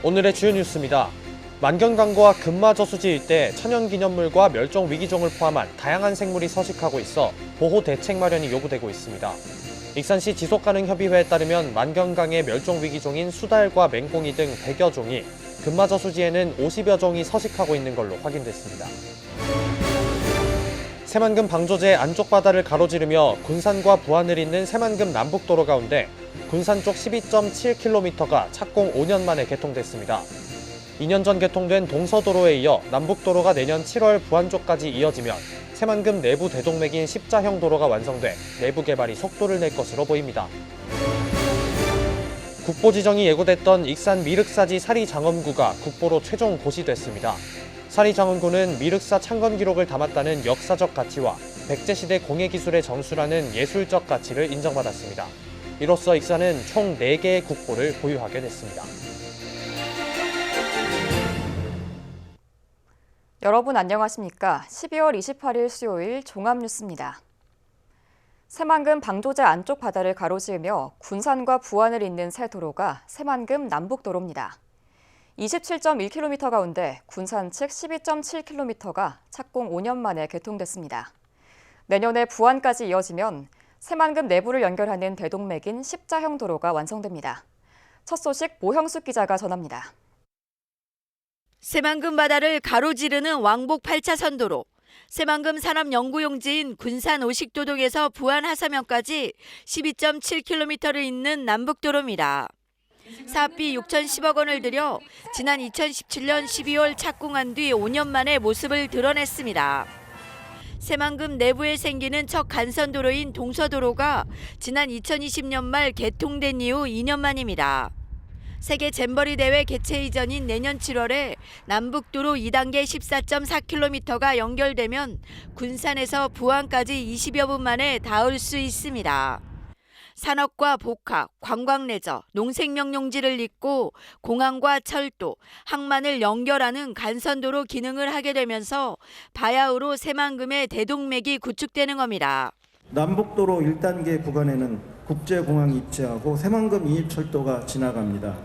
오늘의 주요 뉴스입니다. 만경강과 금마저수지 일대 천연기념물과 멸종위기종을 포함한 다양한 생물이 서식하고 있어 보호 대책 마련이 요구되고 있습니다. 익산시 지속가능협의회에 따르면 만경강의 멸종위기종인 수달과 맹꽁이 등 100여 종이, 금마저수지에는 50여 종이 서식하고 있는 걸로 확인됐습니다. 새만금 방조제 안쪽 바다를 가로지르며 군산과 부안을 잇는 새만금 남북도로 가운데 군산 쪽 12.7km가 착공 5년 만에 개통됐습니다. 2년 전 개통된 동서도로에 이어 남북도로가 내년 7월 부안 쪽까지 이어지면 새만금 내부 대동맥인 십자형 도로가 완성돼 내부 개발이 속도를 낼 것으로 보입니다. 국보 지정이 예고됐던 익산 미륵사지 사리장엄구가 국보로 최종 고시됐습니다. 사리장엄구는 미륵사 창건 기록을 담았다는 역사적 가치와 백제시대 공예기술의 정수라는 예술적 가치를 인정받았습니다. 이로써 익산은 총 4개의 국보를 보유하게 됐습니다. 여러분 안녕하십니까? 12월 28일 수요일 종합뉴스입니다. 새만금 방조제 안쪽 바다를 가로지으며 군산과 부안을 잇는 새 도로가 새만금 남북도로입니다. 27.1km 가운데 군산 측 12.7km가 착공 5년 만에 개통됐습니다. 내년에 부안까지 이어지면 새만금 내부를 연결하는 대동맥인 십자형 도로가 완성됩니다. 첫 소식 모형숙 기자가 전합니다. 새만금 바다를 가로지르는 왕복 8차선 도로, 새만금 산업연구용지인 군산 오식도동에서 부안 하사면까지 12.7km를 잇는 남북도로입니다. 사업비 6,010억 원을 들여 지난 2017년 12월 착공한 뒤 5년 만에 모습을 드러냈습니다. 새만금 내부에 생기는 첫 간선도로인 동서도로가 지난 2020년 말 개통된 이후 2년 만입니다. 세계 잼버리 대회 개최 이전인 내년 7월에 남북도로 2단계 14.4km가 연결되면 군산에서 부안까지 20여 분 만에 닿을 수 있습니다. 산업과 복합, 관광레저, 농생명용지를 잇고 공항과 철도, 항만을 연결하는 간선도로 기능을 하게 되면서 바야흐로 새만금의 대동맥이 구축되는 겁니다. 남북도로 1단계 구간에는 국제공항이 입지하고 새만금 인입철도가 지나갑니다.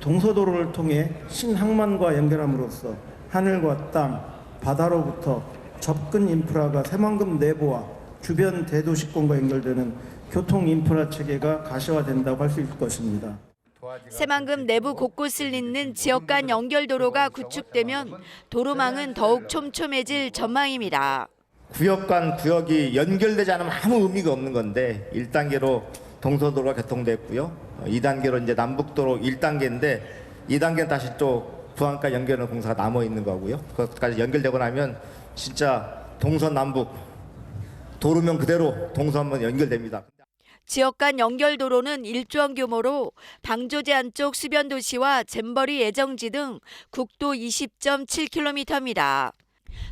동서도로를 통해 신항만과 연결함으로써 하늘과 땅, 바다로부터 접근 인프라가 새만금 내부와 주변 대도시권과 연결되는 교통 인프라 체계가 가시화된다고 할 수 있을 것입니다. 새만금 내부 곳곳을 잇는 지역 간 연결도로가 구축되면 도로망은 더욱 촘촘해질 전망입니다. 구역 간 구역이 연결되지 않으면 아무 의미가 없는 건데 1단계로 동서도로가 개통됐고요. 2단계로 이제 남북도로 1단계인데 2단계는 다시 또 부안까지 연결하는 공사가 남아 있는 거고요. 그것까지 연결되고 나면 진짜 동서 남북 도로면 그대로 동서만 연결됩니다. 지역 간 연결도로는 1조 원 규모로 방조제 안쪽 수변 도시와 잼버리 예정지 등 국도 20.7km입니다.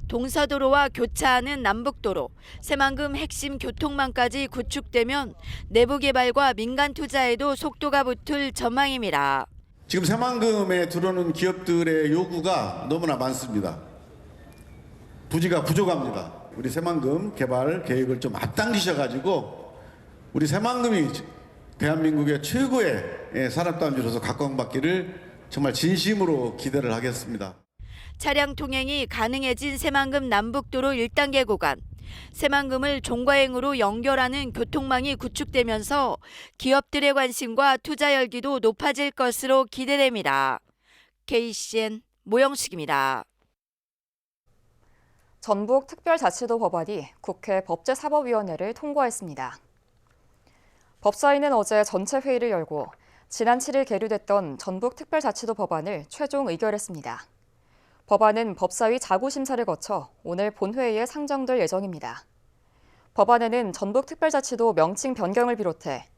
동서도로와 교차하는 남북도로, 새만금 핵심 교통망까지 구축되면 내부 개발과 민간 투자에도 속도가 붙을 전망입니다. 지금 새만금에 들어오는 기업들의 요구가 너무나 많습니다. 부지가 부족합니다. 우리 새만금 개발 계획을 좀 앞당기셔가지고 우리 새만금이 대한민국의 최고의 산업단지로서 각광받기를 정말 진심으로 기대를 하겠습니다. 차량 통행이 가능해진 새만금 남북도로 1단계 구간, 새만금을 종과행으로 연결하는 교통망이 구축되면서 기업들의 관심과 투자 열기도 높아질 것으로 기대됩니다. KCN 모영숙입니다. 전북특별자치도 법안이 국회 법제사법위원회를 통과했습니다. 법사위는 어제 전체 회의를 열고 지난 7일 계류됐던 전북특별자치도 법안을 최종 의결했습니다. 법안은 법사위 자구심사를 거쳐 오늘 본회의에 상정될 예정입니다. 법안에는 전북특별자치도 명칭 변경을 비롯해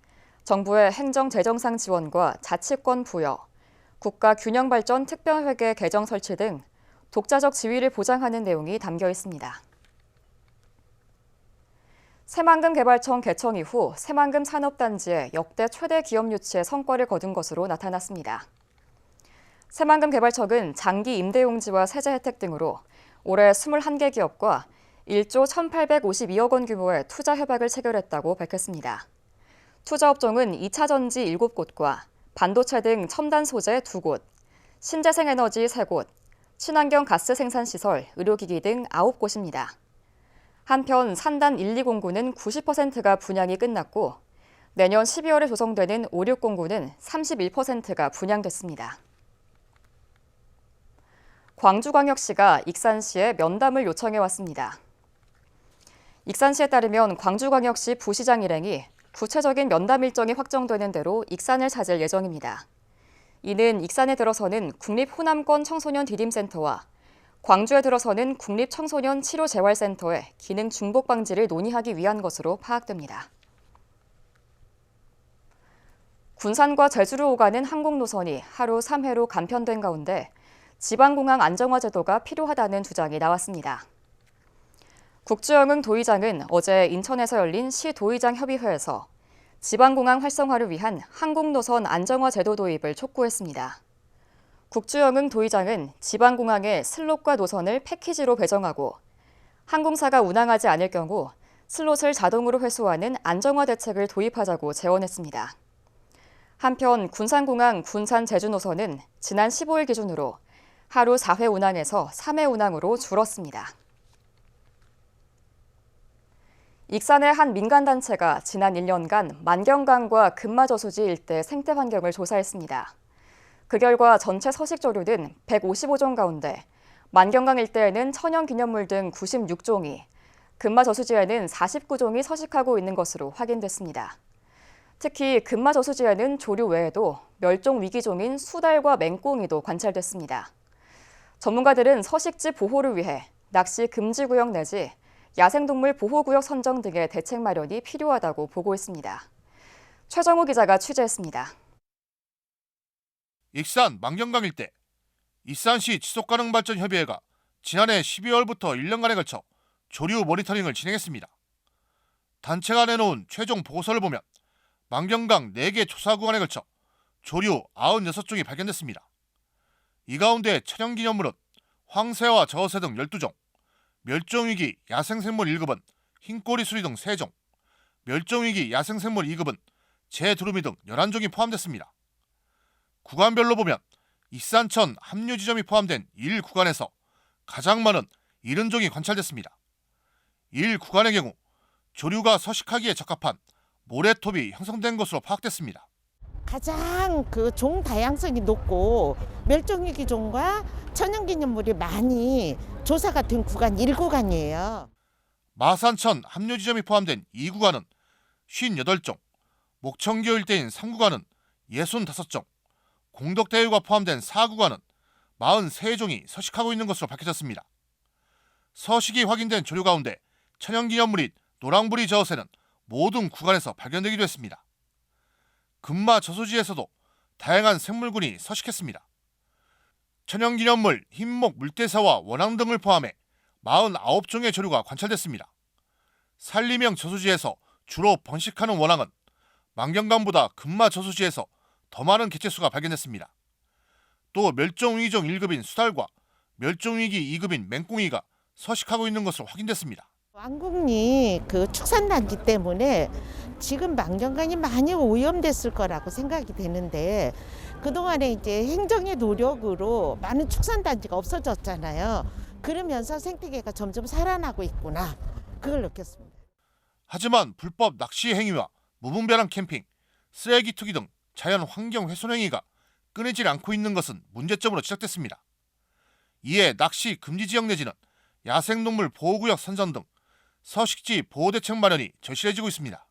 정부의 행정재정상 지원과 자치권 부여, 국가균형발전 특별회계 개정 설치 등 독자적 지위를 보장하는 내용이 담겨 있습니다. 새만금 개발청 개청 이후 새만금 산업단지의 역대 최대 기업 유치의 성과를 거둔 것으로 나타났습니다. 새만금 개발청은 장기 임대용지와 세제 혜택 등으로 올해 21개 기업과 1조 1,852억 원 규모의 투자 협약을 체결했다고 밝혔습니다. 투자 업종은 2차 전지 7곳과 반도체 등 첨단 소재 2곳, 신재생에너지 3곳, 친환경 가스 생산시설, 의료기기 등 9곳입니다. 한편 산단 1, 2공구는 90%가 분양이 끝났고 내년 12월에 조성되는 5, 6공구는 31%가 분양됐습니다. 광주광역시가 익산시에 면담을 요청해 왔습니다. 익산시에 따르면 광주광역시 부시장 일행이 구체적인 면담 일정이 확정되는 대로 익산을 찾을 예정입니다. 이는 익산에 들어서는 국립호남권 청소년 디딤센터와 광주에 들어서는 국립청소년 치료재활센터의 기능 중복 방지를 논의하기 위한 것으로 파악됩니다. 군산과 제주로 오가는 항공노선이 하루 3회로 간편된 가운데 지방공항 안정화 제도가 필요하다는 주장이 나왔습니다. 국주영흥 도의장은 어제 인천에서 열린 시도의장 협의회에서 지방공항 활성화를 위한 항공노선 안정화 제도 도입을 촉구했습니다. 국주영흥 도의장은 지방공항의 슬롯과 노선을 패키지로 배정하고 항공사가 운항하지 않을 경우 슬롯을 자동으로 회수하는 안정화 대책을 도입하자고 제언했습니다. 한편 군산공항 군산 제주 노선은 지난 15일 기준으로 하루 4회 운항에서 3회 운항으로 줄었습니다. 익산의 한 민간단체가 지난 1년간 만경강과 금마저수지 일대 생태 환경을 조사했습니다. 그 결과 전체 서식조류는 155종 가운데 만경강 일대에는 천연기념물 등 96종이, 금마저수지에는 49종이 서식하고 있는 것으로 확인됐습니다. 특히 금마저수지에는 조류 외에도 멸종 위기종인 수달과 맹꽁이도 관찰됐습니다. 전문가들은 서식지 보호를 위해 낚시 금지구역 내지 야생동물 보호구역 선정 등의 대책 마련이 필요하다고 보고 있습니다. 최정우 기자가 취재했습니다. 익산 만경강 일대 익산시 지속가능발전협의회가 지난해 12월부터 1년간에 걸쳐 조류 모니터링을 진행했습니다. 단체가 내놓은 최종 보고서를 보면 만경강 4개 조사 구간에 걸쳐 조류 96종이 발견됐습니다. 이 가운데 천연기념물은 황새와 저어새 등 12종, 멸종위기 야생생물 1급은 흰꼬리 수리 등 3종, 멸종위기 야생생물 2급은 재두루미 등 11종이 포함됐습니다. 구간별로 보면 익산천 합류지점이 포함된 1구간에서 가장 많은 70종이 관찰됐습니다. 1구간의 경우 조류가 서식하기에 적합한 모래톱이 형성된 것으로 파악됐습니다. 가장 종 다양성이 높고 멸종위기 종과 천연기념물이 많이 조사가 된 구간 1구간이에요. 마산천 합류지점이 포함된 2구간은 58종, 목청교 일대인 3구간은 65종, 공덕대유가 포함된 4구간은 43종이 서식하고 있는 것으로 밝혀졌습니다. 서식이 확인된 조류 가운데 천연기념물인 노랑부리 저어새는 모든 구간에서 발견되기도 했습니다. 금마 저수지에서도 다양한 생물군이 서식했습니다. 천연기념물 흰목 물대사와 원앙 등을 포함해 49종의 조류가 관찰됐습니다. 산리명 저수지에서 주로 번식하는 원앙은 만경강보다 금마 저수지에서 더 많은 개체수가 발견됐습니다. 또 멸종위기종 1급인 수달과 멸종위기 2급인 맹꽁이가 서식하고 있는 것으로 확인됐습니다. 왕국리 축산단지 때문에 지금 만경강이 많이 오염됐을 거라고 생각이 되는데 그동안에 이제 행정의 노력으로 많은 축산단지가 없어졌잖아요. 그러면서 생태계가 점점 살아나고 있구나. 그걸 느꼈습니다. 하지만 불법 낚시 행위와 무분별한 캠핑, 쓰레기 투기 등 자연 환경 훼손 행위가 끊이질 않고 있는 것은 문제점으로 지적됐습니다. 이에 낚시 금지 지역 내지는 야생동물 보호구역 선정 등 서식지 보호대책 마련이 절실해지고 있습니다.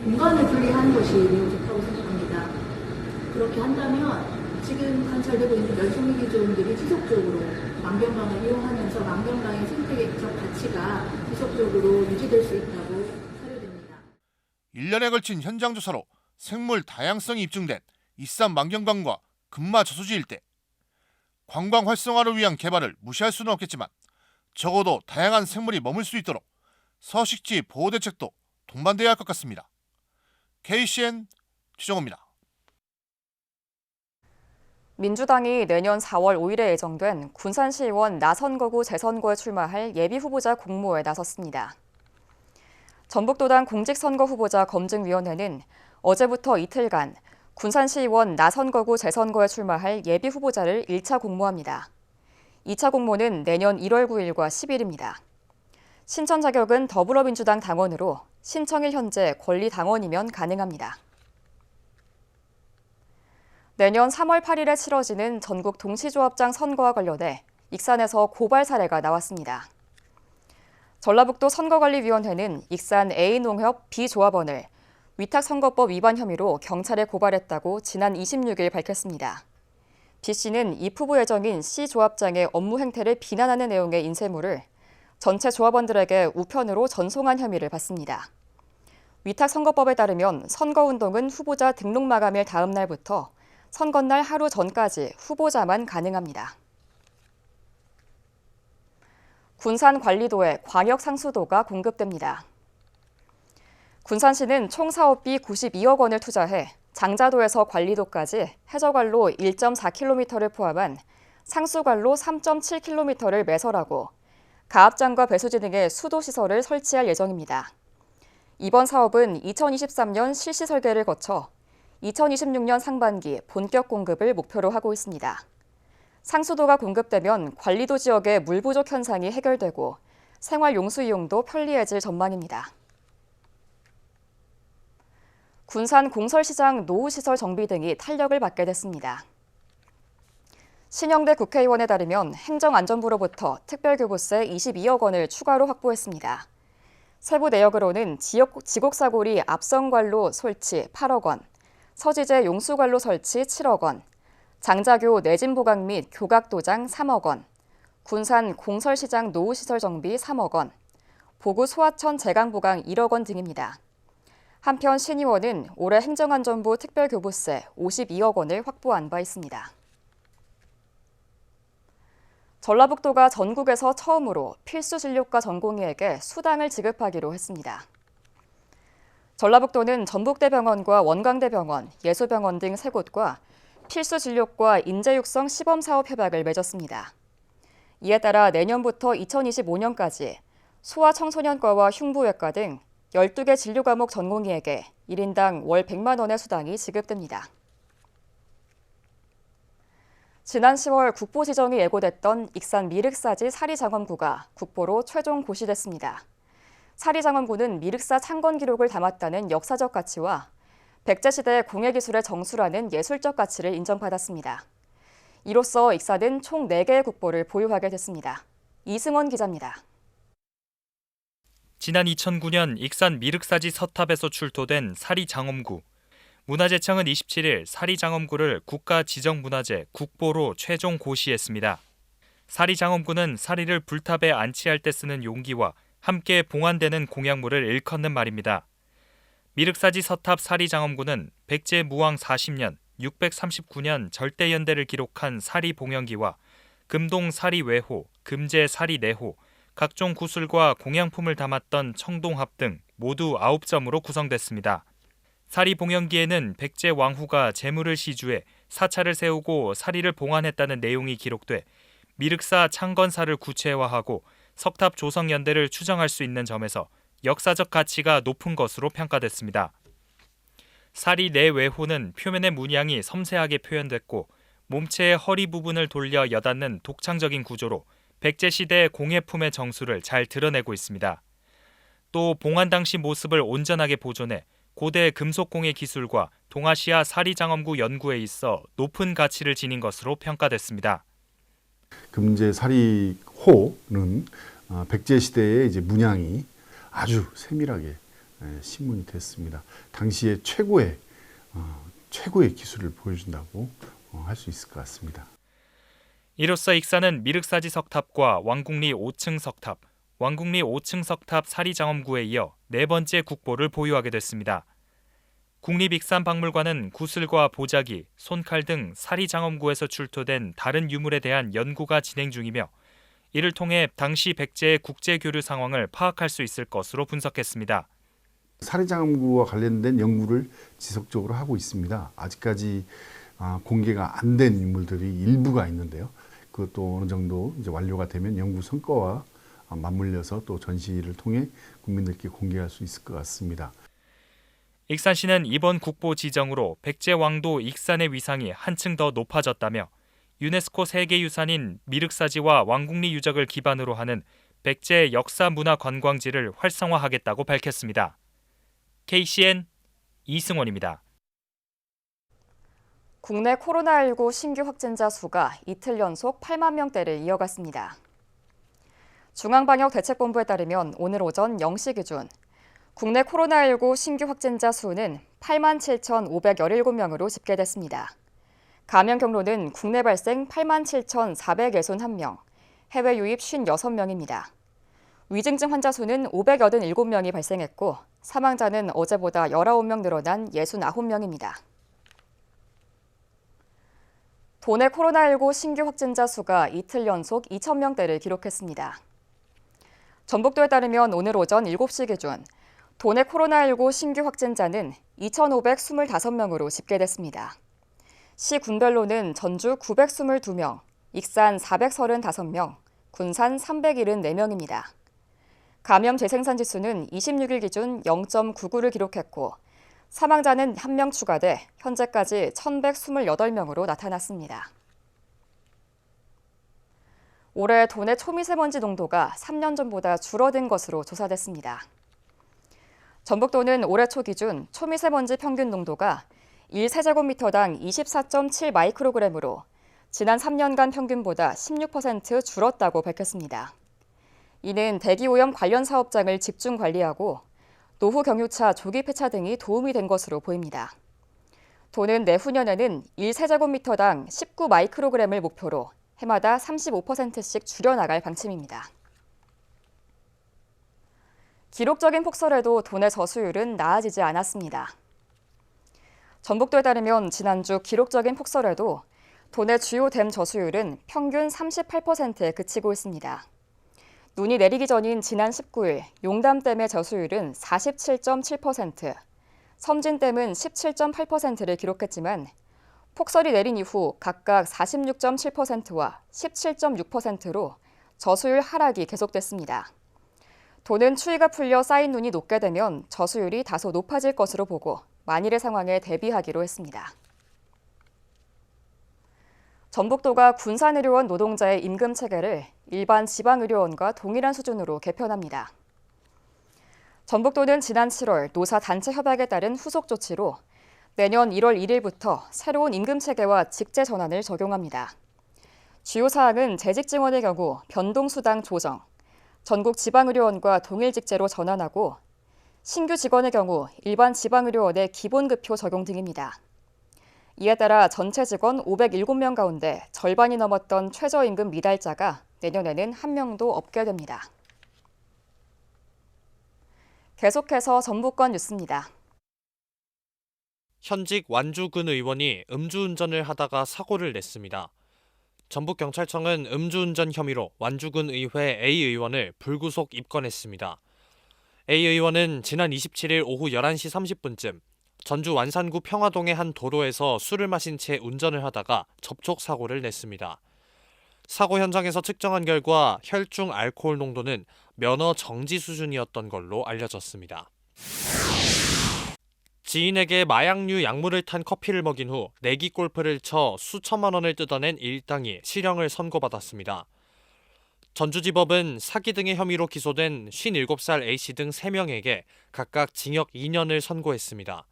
공간을 분리하는 것이 매우 좋다고 생각합니다. 그렇게 한다면 지금 관찰되고 있는 멸종위기종들이 지속적으로 만경강을 이용하면서 만경강의 생태계적 가치가 지속적으로 유지될 수 있다고 사료됩니다. 1년에 걸친 현장 조사로 생물 다양성이 입증된 익산 만경강과 금마 저수지 일대. 관광 활성화를 위한 개발을 무시할 수는 없겠지만 적어도 다양한 생물이 머물 수 있도록 서식지 보호 대책도 동반돼야 할 것 같습니다. KCN 최정호입니다. 민주당이 내년 4월 5일에 예정된 군산시의원 나선거구 재선거에 출마할 예비후보자 공모에 나섰습니다. 전북도당 공직선거후보자 검증위원회는 어제부터 이틀간 군산시의원 나선거구 재선거에 출마할 예비 후보자를 1차 공모합니다. 2차 공모는 내년 1월 9일과 10일입니다. 신청 자격은 더불어민주당 당원으로 신청일 현재 권리당원이면 가능합니다. 내년 3월 8일에 치러지는 전국 동시조합장 선거와 관련해 익산에서 고발 사례가 나왔습니다. 전라북도 선거관리위원회는 익산 A농협 B조합원을 위탁선거법 위반 혐의로 경찰에 고발했다고 지난 26일 밝혔습니다. B씨는 입후보 예정인 C조합장의 업무 행태를 비난하는 내용의 인쇄물을 전체 조합원들에게 우편으로 전송한 혐의를 받습니다. 위탁선거법에 따르면 선거운동은 후보자 등록 마감일 다음 날부터 선거날 하루 전까지 후보자만 가능합니다. 군산관리도에 광역상수도가 공급됩니다. 군산시는 총 사업비 92억 원을 투자해 장자도에서 관리도까지 해저관로 1.4km를 포함한 상수관로 3.7km를 매설하고 가압장과 배수지 등의 수도시설을 설치할 예정입니다. 이번 사업은 2023년 실시 설계를 거쳐 2026년 상반기 본격 공급을 목표로 하고 있습니다. 상수도가 공급되면 관리도 지역의 물 부족 현상이 해결되고 생활 용수 이용도 편리해질 전망입니다. 군산 공설시장 노후시설 정비 등이 탄력을 받게 됐습니다. 신영대 국회의원에 따르면 행정안전부로부터 특별교부세 22억 원을 추가로 확보했습니다. 세부 내역으로는 지곡사고리 앞성관로 설치 8억 원, 서지제 용수관로 설치 7억 원, 장자교 내진보강 및 교각도장 3억 원, 군산 공설시장 노후시설 정비 3억 원, 보구 소하천 제강보강 1억 원 등입니다. 한편 신 의원은 올해 행정안전부 특별교부세 52억 원을 확보한 바 있습니다. 전라북도가 전국에서 처음으로 필수 진료과 전공의에게 수당을 지급하기로 했습니다. 전라북도는 전북대병원과 원광대병원, 예수병원 등 3곳과 필수 진료과 인재육성 시범사업 협약을 맺었습니다. 이에 따라 내년부터 2025년까지 소아청소년과와 흉부외과 등 12개 진료 과목 전공의에게 1인당 월 100만 원의 수당이 지급됩니다. 지난 10월 국보 지정이 예고됐던 익산 미륵사지 사리장엄구가 국보로 최종 고시됐습니다. 사리장엄구는 미륵사 창건 기록을 담았다는 역사적 가치와 백제시대 공예기술의 정수라는 예술적 가치를 인정받았습니다. 이로써 익산은 총 4개의 국보를 보유하게 됐습니다. 이승원 기자입니다. 지난 2009년 익산 미륵사지 서탑에서 출토된 사리장엄구. 문화재청은 27일 사리장엄구를 국가지정문화재 국보로 최종 고시했습니다. 사리장엄구는 사리를 불탑에 안치할 때 쓰는 용기와 함께 봉안되는 공약물을 일컫는 말입니다. 미륵사지 서탑 사리장엄구는 백제 무왕 40년 639년 절대연대를 기록한 사리봉영기와 금동 사리외호, 금제 사리내호, 각종 구슬과 공양품을 담았던 청동합 등 모두 9점으로 구성됐습니다. 사리봉영기에는 백제 왕후가 재물을 시주해 사찰을 세우고 사리를 봉안했다는 내용이 기록돼 미륵사 창건사를 구체화하고 석탑 조성연대를 추정할 수 있는 점에서 역사적 가치가 높은 것으로 평가됐습니다. 사리 내외호는 표면의 문양이 섬세하게 표현됐고 몸체의 허리 부분을 돌려 여닫는 독창적인 구조로 백제시대 공예품의 정수를 잘 드러내고 있습니다. 또 봉안 당시 모습을 온전하게 보존해 고대 금속공예 기술과 동아시아 사리장엄구 연구에 있어 높은 가치를 지닌 것으로 평가됐습니다. 금제 사리호는 백제시대의 이제 문양이 아주 세밀하게 신문이 됐습니다. 당시에 최고의 기술을 보여준다고 할 수 있을 것 같습니다. 이로써 익산은 미륵사지 석탑과 왕궁리 5층 석탑, 왕궁리 5층 석탑 사리장엄구에 이어 4번째 국보를 보유하게 됐습니다. 국립익산박물관은 구슬과 보자기, 손칼 등 사리장엄구에서 출토된 다른 유물에 대한 연구가 진행 중이며 이를 통해 당시 백제의 국제교류 상황을 파악할 수 있을 것으로 분석했습니다. 사리장엄구와 관련된 연구를 지속적으로 하고 있습니다. 아직까지 공개가 안 된 인물들이 일부가 있는데요. 그것도 어느 정도 이제 완료가 되면 연구 성과와 맞물려서 또 전시를 통해 국민들께 공개할 수 있을 것 같습니다. 익산시는 이번 국보 지정으로 백제왕도 익산의 위상이 한층 더 높아졌다며 유네스코 세계유산인 미륵사지와 왕궁리 유적을 기반으로 하는 백제 역사문화관광지를 활성화하겠다고 밝혔습니다. KCN 이승원입니다. 국내 코로나19 신규 확진자 수가 이틀 연속 8만 명대를 이어갔습니다. 중앙방역대책본부에 따르면 오늘 오전 0시 기준 국내 코로나19 신규 확진자 수는 8만 7,517명으로 집계됐습니다. 감염 경로는 국내 발생 8만 7,461명, 해외 유입 56명입니다. 위중증 환자 수는 587명이 발생했고 사망자는 어제보다 19명 늘어난 69명입니다. 도내 코로나19 신규 확진자 수가 이틀 연속 2,000명대를 기록했습니다. 전북도에 따르면 오늘 오전 7시 기준 도내 코로나19 신규 확진자는 2,525명으로 집계됐습니다. 시 군별로는 전주 922명, 익산 435명, 군산 374명입니다. 감염 재생산 지수는 26일 기준 0.99를 기록했고 사망자는 1명 추가돼 현재까지 1,128명으로 나타났습니다. 올해 도내 초미세먼지 농도가 3년 전보다 줄어든 것으로 조사됐습니다. 전북도는 올해 초 기준 초미세먼지 평균 농도가 1세제곱미터당 24.7 마이크로그램으로 지난 3년간 평균보다 16% 줄었다고 밝혔습니다. 이는 대기오염 관련 사업장을 집중 관리하고 노후 경유차 조기 폐차 등이 도움이 된 것으로 보입니다. 도는 내후년에는 1세제곱미터당 19 마이크로그램을 목표로 해마다 35%씩 줄여나갈 방침입니다. 기록적인 폭설에도 도내 저수율은 나아지지 않았습니다. 전북도에 따르면 지난주 기록적인 폭설에도 도내 주요 댐 저수율은 평균 38%에 그치고 있습니다. 눈이 내리기 전인 지난 19일 용담댐의 저수율은 47.7%, 섬진댐은 17.8%를 기록했지만 폭설이 내린 이후 각각 46.7%와 17.6%로 저수율 하락이 계속됐습니다. 도는 추위가 풀려 쌓인 눈이 녹게 되면 저수율이 다소 높아질 것으로 보고 만일의 상황에 대비하기로 했습니다. 전북도가 군산의료원 노동자의 임금 체계를 일반 지방의료원과 동일한 수준으로 개편합니다. 전북도는 지난 7월 노사 단체 협약에 따른 후속 조치로 내년 1월 1일부터 새로운 임금 체계와 직제 전환을 적용합니다. 주요 사항은 재직 증원의 경우 변동수당 조정, 전국 지방의료원과 동일 직제로 전환하고 신규 직원의 경우 일반 지방의료원의 기본급표 적용 등입니다. 이에 따라 전체 직원 507명 가운데 절반이 넘었던 최저임금 미달자가 내년에는 한 명도 없게 됩니다. 계속해서 전북권 뉴스입니다. 현직 완주군 의원이 음주운전을 하다가 사고를 냈습니다. 전북경찰청은 음주운전 혐의로 완주군 의회 A 의원을 불구속 입건했습니다. A 의원은 지난 27일 오후 11시 30분쯤 전주 완산구 평화동의 한 도로에서 술을 마신 채 운전을 하다가 접촉 사고를 냈습니다. 사고 현장에서 측정한 결과 혈중 알코올 농도는 면허 정지 수준이었던 걸로 알려졌습니다. 지인에게 마약류 약물을 탄 커피를 먹인 후 내기 골프를 쳐 수천만 원을 뜯어낸 일당이 실형을 선고받았습니다. 전주지법은 사기 등의 혐의로 기소된 57살 A씨 등 3명에게 각각 징역 2년을 선고했습니다.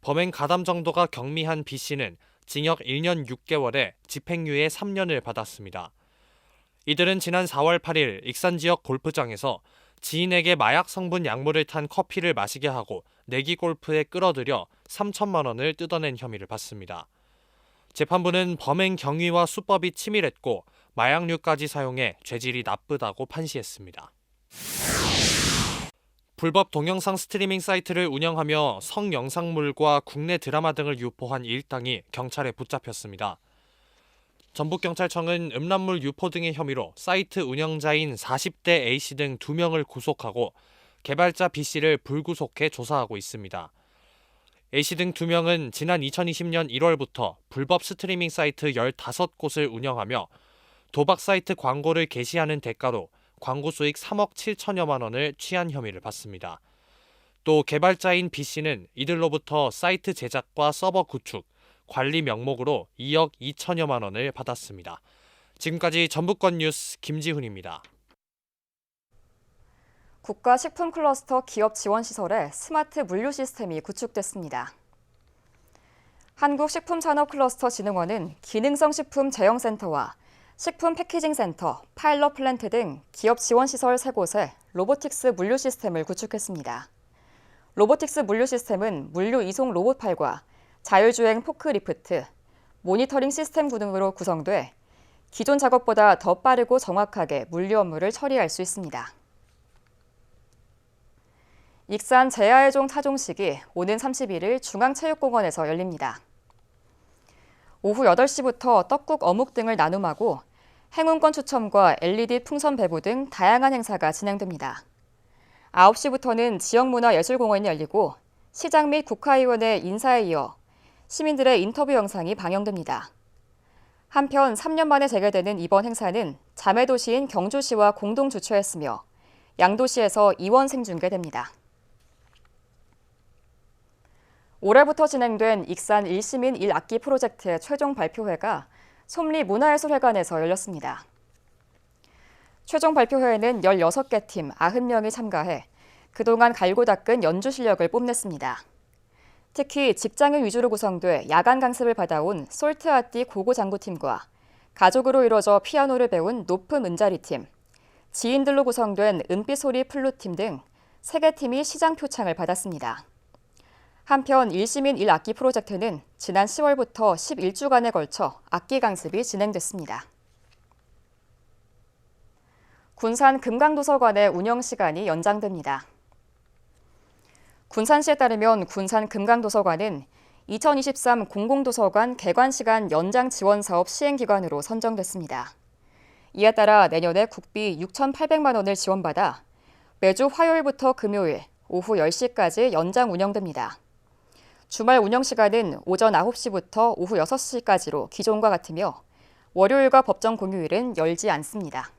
범행 가담 정도가 경미한 B씨는 징역 1년 6개월에 집행유예 3년을 받았습니다. 이들은 지난 4월 8일 익산 지역 골프장에서 지인에게 마약 성분 약물을 탄 커피를 마시게 하고 내기 골프에 끌어들여 3천만 원을 뜯어낸 혐의를 받습니다. 재판부는 범행 경위와 수법이 치밀했고 마약류까지 사용해 죄질이 나쁘다고 판시했습니다. 불법 동영상 스트리밍 사이트를 운영하며 성영상물과 국내 드라마 등을 유포한 일당이 경찰에 붙잡혔습니다. 전북경찰청은 음란물 유포 등의 혐의로 사이트 운영자인 40대 A씨 등 2명을 구속하고 개발자 B씨를 불구속해 조사하고 있습니다. A씨 등 2명은 지난 2020년 1월부터 불법 스트리밍 사이트 15곳을 운영하며 도박 사이트 광고를 게시하는 대가로 광고 수익 3억 7천여만 원을 취한 혐의를 받습니다. 또 개발자인 B씨는 이들로부터 사이트 제작과 서버 구축, 관리 명목으로 2억 2천여만 원을 받았습니다. 지금까지 전북권 뉴스 김지훈입니다. 국가식품클러스터 기업 지원시설에 스마트 물류 시스템이 구축됐습니다. 한국식품산업클러스터진흥원은 기능성 식품 제형센터와 식품 패키징센터, 파일럿 플랜트 등 기업 지원시설 3곳에 로보틱스 물류 시스템을 구축했습니다. 로보틱스 물류 시스템은 물류 이송 로봇팔과 자율주행 포크리프트, 모니터링 시스템 등으로 구성돼 기존 작업보다 더 빠르고 정확하게 물류 업무를 처리할 수 있습니다. 익산 제야의종 타종식이 오는 31일 중앙체육공원에서 열립니다. 오후 8시부터 떡국 어묵 등을 나눔하고 행운권 추첨과 LED 풍선 배부 등 다양한 행사가 진행됩니다. 9시부터는 지역문화예술공원이 열리고 시장 및 국회의원의 인사에 이어 시민들의 인터뷰 영상이 방영됩니다. 한편 3년 만에 재개되는 이번 행사는 자매도시인 경주시와 공동 주최했으며 양도시에서 2원 생중계됩니다. 올해부터 진행된 익산 1시민 1악기 프로젝트의 최종 발표회가 솜리문화예술회관에서 열렸습니다. 최종 발표회에는 16개 팀 90명이 참가해 그동안 갈고 닦은 연주 실력을 뽐냈습니다. 특히 직장인 위주로 구성돼 야간 강습을 받아온 솔트아띠 고고장구팀과 가족으로 이뤄져 피아노를 배운 높은 은자리팀, 지인들로 구성된 은빛소리 플룻팀 등 3개 팀이 시장 표창을 받았습니다. 한편 1시민 1악기 프로젝트는 지난 10월부터 11주간에 걸쳐 악기 강습이 진행됐습니다. 군산 금강도서관의 운영 시간이 연장됩니다. 군산시에 따르면 군산 금강도서관은 2023 공공도서관 개관시간 연장 지원 사업 시행기관으로 선정됐습니다. 이에 따라 내년에 국비 6,800만 원을 지원받아 매주 화요일부터 금요일 오후 10시까지 연장 운영됩니다. 주말 운영 시간은 오전 9시부터 오후 6시까지로 기존과 같으며 월요일과 법정 공휴일은 열지 않습니다.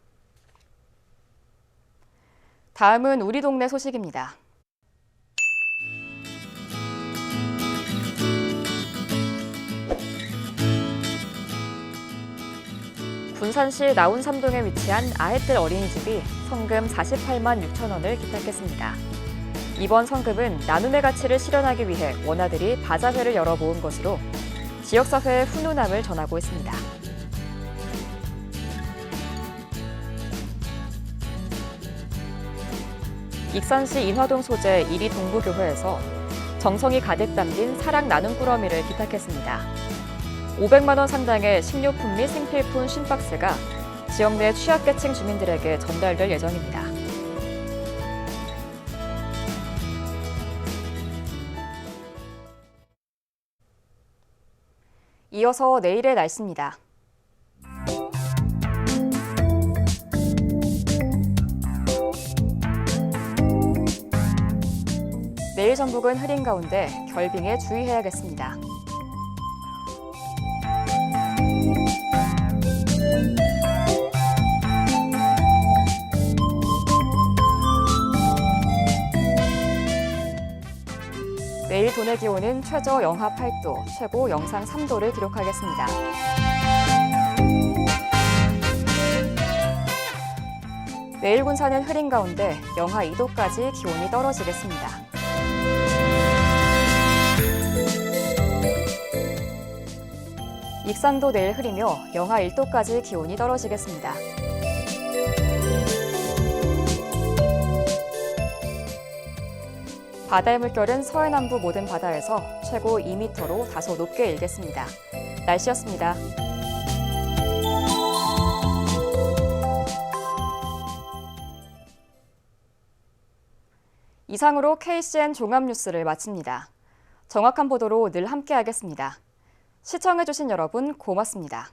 다음은 우리 동네 소식입니다. 군산시 나운삼동에 위치한 아햇들 어린이집이 성금 48만 6천 원을 기탁했습니다. 이번 성금은 나눔의 가치를 실현하기 위해 원아들이 바자회를 열어 모은 것으로 지역사회의 훈훈함을 전하고 있습니다. 익산시 인화동 소재 1위 동부교회에서 정성이 가득 담긴 사랑 나눔 꾸러미를 기탁했습니다. 500만 원 상당의 식료품 및 생필품 50박스가 지역 내 취약계층 주민들에게 전달될 예정입니다. 이어서 내일의 날씨입니다. 내일 전북은 흐린 가운데 결빙에 주의해야겠습니다. 내일 도내 기온은 최저 영하 8도, 최고 영상 3도를 기록하겠습니다. 내일 군산은 흐린 가운데 영하 2도까지 기온이 떨어지겠습니다. 익산도 내일 흐리며 영하 1도까지 기온이 떨어지겠습니다. 바다의 물결은 서해남부 모든 바다에서 최고 2m로 다소 높게 일겠습니다. 날씨였습니다. 이상으로 KCN 종합뉴스를 마칩니다. 정확한 보도로 늘 함께하겠습니다. 시청해주신 여러분 고맙습니다.